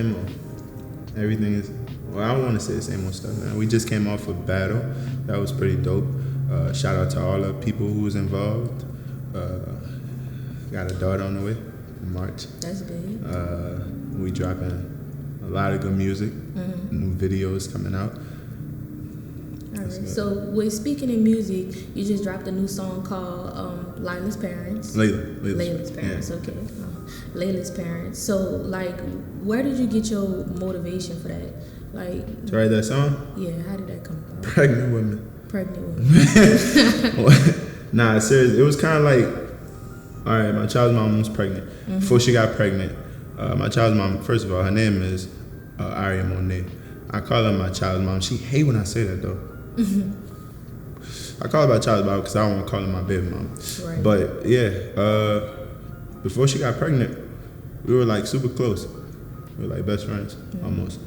same old. Everything is, well, I don't want to say the same old stuff, man. We just came off a battle. That was pretty dope. Shout out to all the people who was involved. Got a daughter on the way in March. That's big. We dropping a lot of good music. New videos coming out. All right. So, speaking of music, you just dropped a new song called Laila's Parents. Laila's Parents. Yeah. Okay. Laila's Parents. So, like, where did you get your motivation for that? Like, to write that song? Yeah. How did that come about? Pregnant women. Nah, serious. It was kind of like, all right, my child's mom was pregnant. Before she got pregnant, my child's mom, first of all, her name is Aria Meauxnay. I call her my child's mom. She hate when I say that, though. I call her my child's mom because I don't want to call her my baby mom. Right. But, yeah, before she got pregnant, we were, like, super close. We were, like, best friends, almost.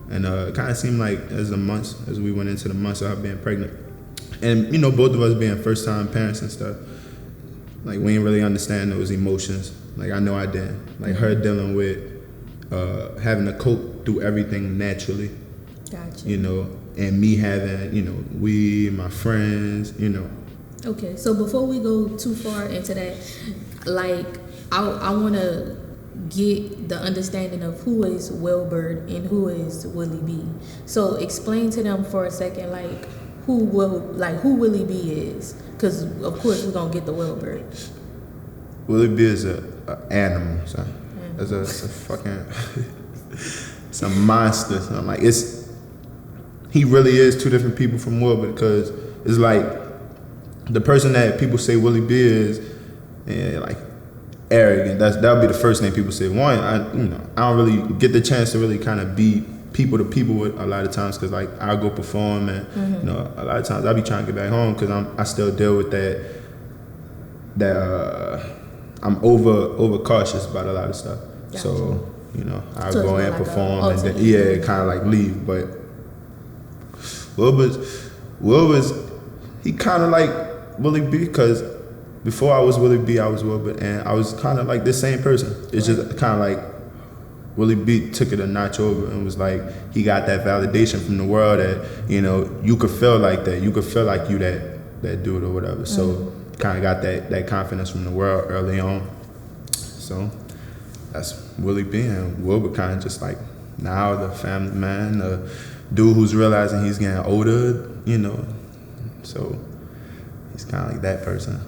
And it kind of seemed like as we went into the months of her being pregnant, and, you know, both of us being first-time parents and stuff, like, we didn't really understand those emotions. Like, I know I didn't. Like, her dealing with having to cope through everything naturally. Gotcha. You know, and me having, you know, my friends, you know. Okay, so before we go too far into that, like, I want to get the understanding of who is Wilbert and who is Willie B. So explain to them for a second, like, who Willie B is, because of course we're gonna get the Wilbert. Willie B is an animal, son. It's a fucking, it's a monster, son. Like, he really is two different people from Wilbert, because it's like the person that people say Willie B is, and like arrogant. That'll be the first thing people say. One, I don't really get the chance to really kind of be people to people with a lot of times, because like I'll go perform and you know, a lot of times I'll be trying to get back home because I still deal with that I'm over cautious about a lot of stuff. Gotcha. So, you know, I'll go and perform and then, kind of like leave. But Wilbur's he kind of like Willie B, because before I was Willie B, I was Wilbur, and I was kind of like this same person. It's just kind of like Willie B took it a notch over and was like, he got that validation from the world that, you know, you could feel like that. You could feel like you that dude or whatever. So kind of got that confidence from the world early on. So that's Willie B, and Wilbur kind of just like now the family man, the dude who's realizing he's getting older, you know. So he's kind of like that person.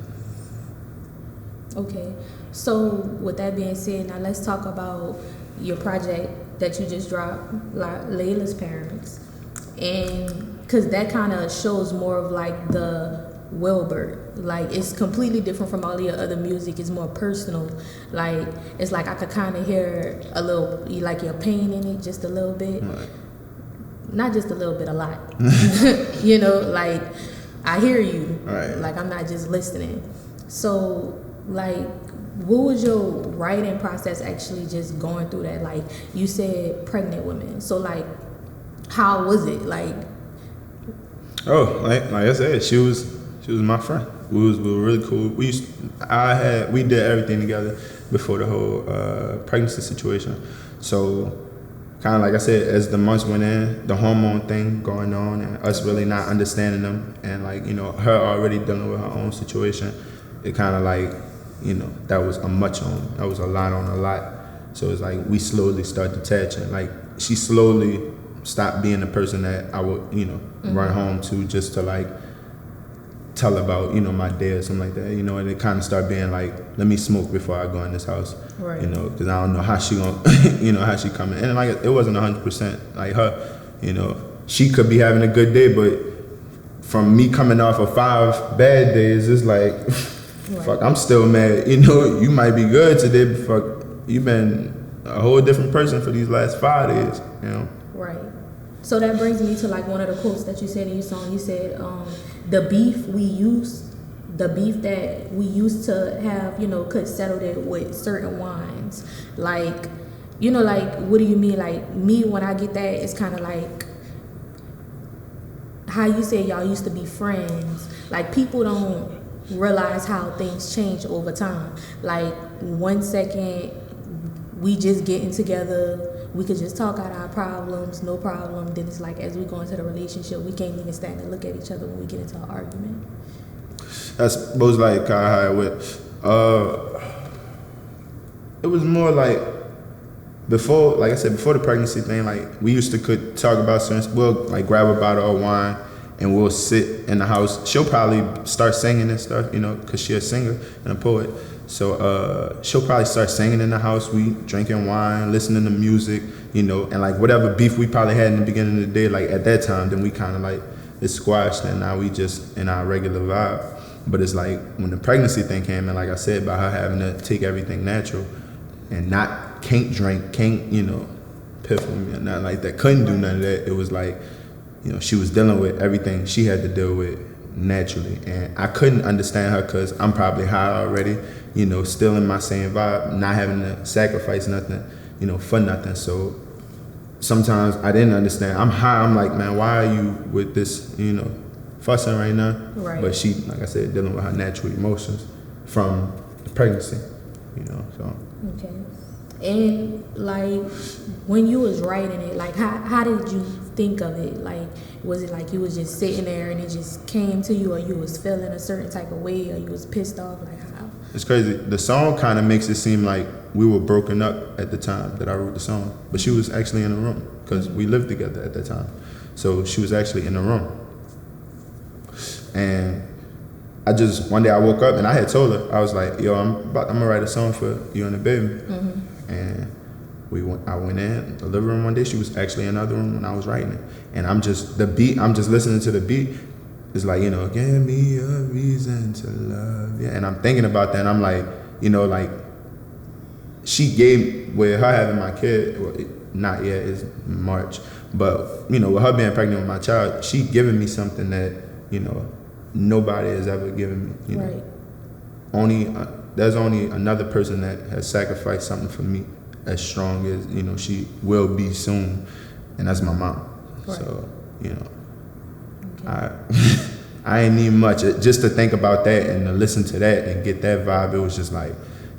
Okay. So with that being said, now let's talk about your project that you just dropped, Laila's Parents, and because that kind of shows more of like the Wilbert, like it's completely different from all your other music. It's more personal. Like it's like I could kind of hear a little, like your pain in it, just a little bit, right. Not just a little bit, a lot. You know, like I hear you, right. Like I'm not just listening. So like, what was your writing process actually just going through that? Like you said pregnant women. So like, how was it? Like, oh, like I said, she was my friend. We were really cool. We did everything together before the whole pregnancy situation. So kind of like I said, as the months went in, the hormone thing going on and us really not understanding them, and like, you know, her already dealing with her own situation, it kind of like, you know, that was a lot on a lot. So it's like we slowly start detaching. Like she slowly stopped being the person that I would, you know, run home to just to like tell about, you know, my day or something like that, you know, and it kind of started being like, let me smoke before I go in this house, right. You know, because I don't know how she gonna, you know, how she coming. And like, it wasn't 100% like her, you know, she could be having a good day, but from me coming off of 5 bad days, it's like, right. Fuck, I'm still mad. You know, you might be good today, but fuck, you've been a whole different person for these last 5 days, you know? Right. So that brings me to like one of the quotes that you said in your song. You said, the beef that we used to have, you know, could settle it with certain wines. Like, you know, like, what do you mean? Like, me, when I get that, it's kind of like how you said y'all used to be friends. Like, people don't realize how things change over time. Like, 1 second we just getting together, we could just talk out our problems, no problem. Then it's like as we go into the relationship, we can't even stand and look at each other when we get into an argument. That's most like how it went. It was more like before, like I said, before the pregnancy thing, like we used to could talk about certain, we'll like grab a bottle of wine and we'll sit in the house. She'll probably start singing and stuff, you know, because she's a singer and a poet. So she'll probably start singing in the house. We drinking wine, listening to music, you know, and like whatever beef we probably had in the beginning of the day, like at that time, then we kind of like it's squashed and now we just in our regular vibe. But it's like when the pregnancy thing came in, like I said, about her having to take everything natural and can't drink, can't, you know, piff with me or nothing like that, couldn't do none of that. It was like, you know, she was dealing with everything she had to deal with naturally. And I couldn't understand her because I'm probably high already, you know, still in my same vibe, not having to sacrifice nothing, you know, for nothing. So sometimes I didn't understand. I'm high, I'm like, man, why are you with this, you know, fussing right now? Right. But she, like I said, dealing with her natural emotions from the pregnancy, you know, so. Okay. And like when you was writing it, like how did you think of it? Like was it like you was just sitting there and it just came to you, or you was feeling a certain type of way, or you was pissed off? Like how? It's crazy. The song kind of makes it seem like we were broken up at the time that I wrote the song, but she was actually in the room because we lived together at that time. So she was actually in the room. And one day I woke up and I had told her, I was like, yo, I'm gonna write a song for you and the baby. Mm-hmm. And I went in the living room one day. She was actually in another room when I was writing it. And I'm just listening to the beat. It's like, you know, give me a reason to love you. And I'm thinking about that and I'm like, you know, like she gave, with her having my kid, well, not yet, it's March. But, you know, with her being pregnant with my child, she giving me something that, you know, nobody has ever given me. You know? Right. There's only another person that has sacrificed something for me as strong as, you know, she will be soon, and that's my mom. Right. So, you know, okay. I ain't need much. Just to think about that and to listen to that and get that vibe, it was just like,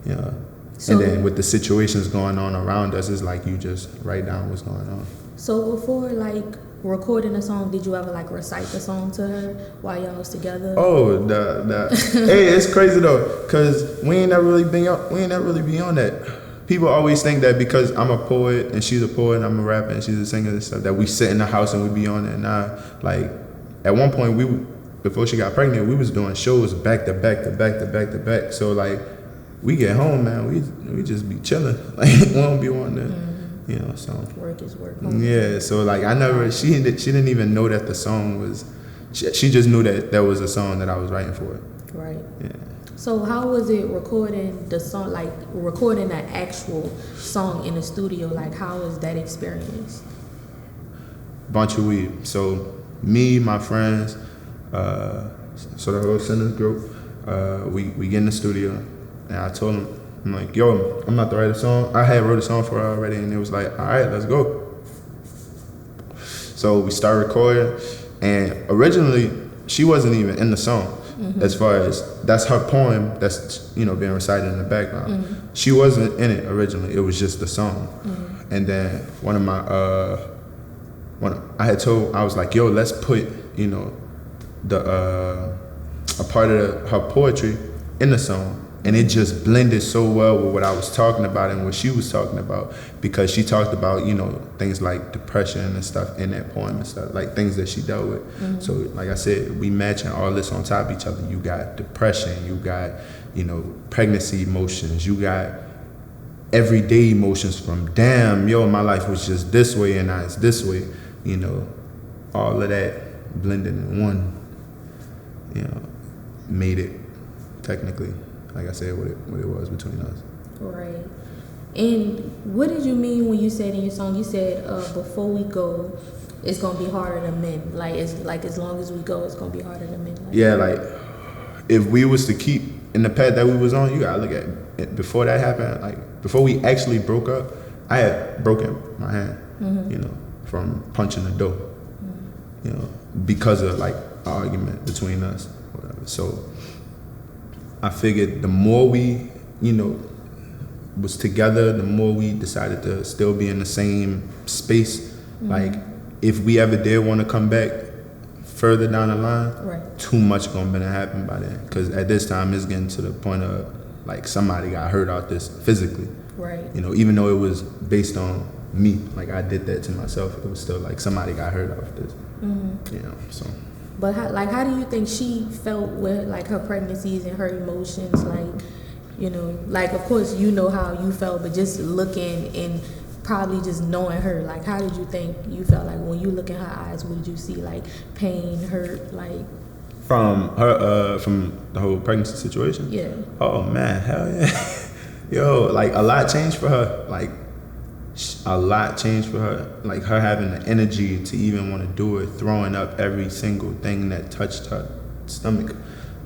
you know. So, and then with the situations going on around us, it's like you just write down what's going on. So before, like, recording a song, did you ever like recite the song to her while y'all was together? Oh, hey, it's crazy though, cause we ain't never really be on that. People always think that because I'm a poet and she's a poet and I'm a rapper and she's a singer and stuff, that we sit in the house and we be on it. Nah, like at one point before she got pregnant, we was doing shows back to back to back to back to back. So like we get home, man, we just be chilling. Like we don't be wanting to. You know, so work is work. Yeah, so like she didn't even know that the song was. She just knew that was a song that I was writing for. Right. Yeah. So how was it recording the song, like recording an actual song in the studio? Like how was that experience? Bunch of weed. So me, my friends, so the whole Sinners group, we get in the studio, and I told them. I'm like, yo, I'm about to write a song. I had wrote a song for her already, and it was like, all right, let's go. So we started recording, and originally, she wasn't even in the song. Mm-hmm. As far as, that's her poem that's, you know, being recited in the background. Mm-hmm. She wasn't in it originally. It was just the song. Mm-hmm. And then I was like, yo, let's put, you know, a part of her poetry in the song. And it just blended so well with what I was talking about and what she was talking about, because she talked about, you know, things like depression and stuff in that poem and stuff, like things that she dealt with. Mm-hmm. So like I said, we matching all this on top of each other. You got depression, you got, you know, pregnancy emotions, you got everyday emotions from damn, yo, my life was just this way and now it's this way, you know, all of that blended in one, you know, made it technically, like I said, what it was between us. Right. And what did you mean when you said in your song, you said, before we go, it's going to be harder to mend. Like, it's like as long as we go, it's going to be harder to mend. Like, yeah, like, if we was to keep in the path that we was on, you got to look at it. Before that happened, like, before we actually broke up, I had broken my hand, mm-hmm. you know, from punching the door, mm-hmm. you know, because of, like, an argument between us, whatever. So I figured the more we, you know, was together, the more we decided to still be in the same space. Like, if we ever did want to come back further down the line, too much gonna happen by then. Because at this time, it's getting to the point of, like, somebody got hurt out this physically. Right. You know, even though it was based on me, like, I did that to myself, it was still like somebody got hurt out this. You know, so. But how do you think she felt with, like, her pregnancies and her emotions? Like, you know, like, of course, you know how you felt, but just looking and probably just knowing her, like, how did you think you felt? Like, when you look in her eyes, what did you see? Like, pain, hurt, like? From her, from the whole pregnancy situation? Yeah. Oh, man, hell yeah. Yo, like, a lot changed for her. Like, a lot changed for her. Like, her having the energy to even want to do it, throwing up every single thing that touched her stomach.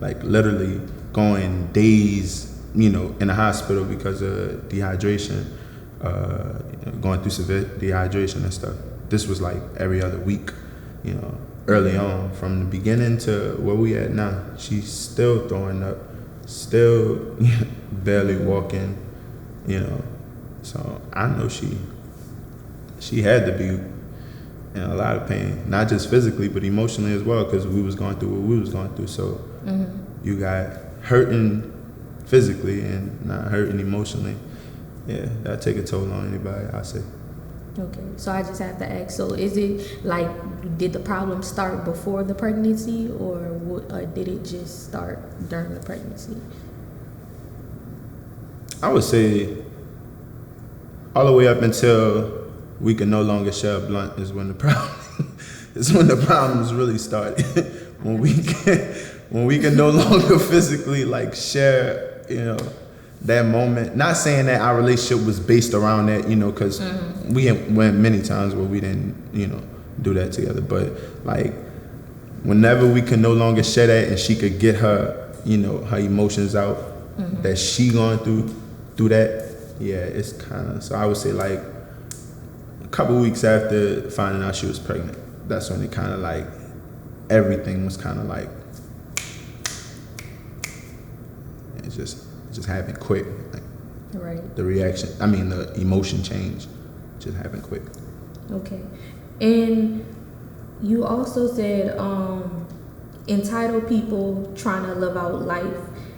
Like, literally going days, you know, in the hospital because of dehydration, going through severe dehydration and stuff. This was like every other week, you know, early on. From the beginning to where we at now, she's still throwing up, still barely walking, you know. So I know she had to be in a lot of pain, not just physically, but emotionally as well, because we was going through what we was going through. So you got hurting physically and not hurting emotionally. Yeah, that take a toll on anybody, I say. Okay, so I just have to ask, so is it like, did the problem start before the pregnancy, or did it just start during the pregnancy? I would say all the way up until we can no longer share a blunt is when the problems really started. when we can no longer physically, like, share, you know, that moment. Not saying that our relationship was based around that, you know, because we went many times where we didn't, you know, do that together. But, like, whenever we can no longer share that and she could get her, you know, her emotions out that she going through that, yeah, it's kind of, so I would say, like, a couple weeks after finding out she was pregnant, that's when it kind of, like, everything was kind of like, it just happened quick. Like, right. The reaction, I mean, the emotion change just happened quick. Okay. And you also said entitled people trying to live out life,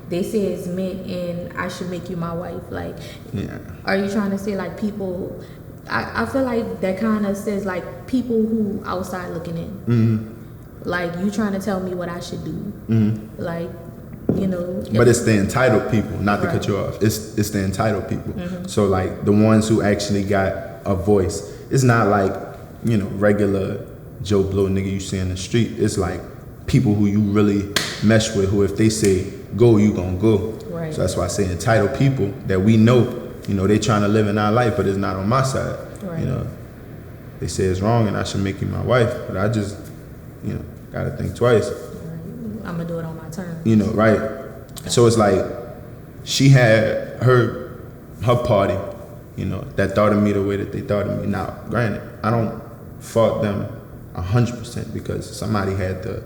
they say it's meant and I should make you my wife. Like, yeah. Are you trying to say, like, people, I feel like that kind of says, like, people who outside looking in. Like, you trying to tell me what I should do. Like, you know. But it's the entitled people, not to cut you off. It's the entitled people. So, like, the ones who actually got a voice. It's not like, you know, regular Joe Blow nigga you see in the street. It's like people who you really mesh with, who if they say go, you gonna go. Right. So that's why I say entitled people that we know, you know, they trying to live in our life, but it's not on my side. Right. You know, they say it's wrong and I should make you my wife, but I just, you know, gotta think twice. Right. I'm gonna do it on my terms. You know, right? So it's like she had her party, you know, that thought of me the way that they thought of me. Now, granted, I don't fault them 100% because somebody had to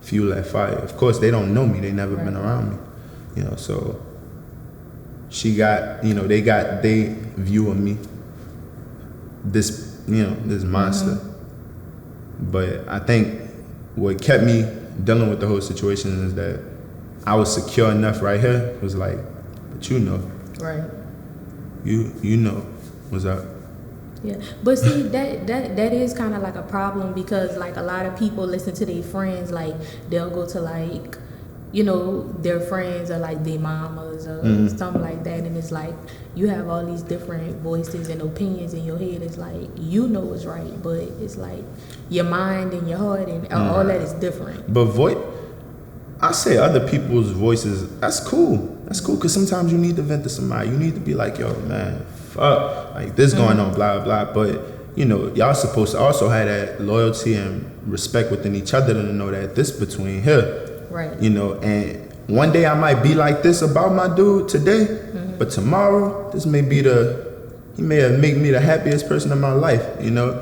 fuel that fire. Of course, they don't know me. They never been around me, you know. So she got, you know, they view of me, this, you know, this monster. But I think what kept me dealing with the whole situation is that I was secure enough right here. Was like, but you know, right? You know what's up. Yeah, but see, that is kind of like a problem because, like, a lot of people listen to their friends. Like, they'll go to, like, you know, their friends or like their mamas or something like that, and it's like you have all these different voices and opinions in your head. It's like, you know it's right, but it's like your mind and your heart and all that is different. But I say other people's voices, that's cool. That's cool, because sometimes you need to vent to somebody. You need to be like, yo, man, fuck, like this going on, blah, blah. But, you know, y'all supposed to also have that loyalty and respect within each other to know that this between here. Right. You know, and one day I might be like this about my dude today, but tomorrow, this may be he may have made me the happiest person in my life, you know?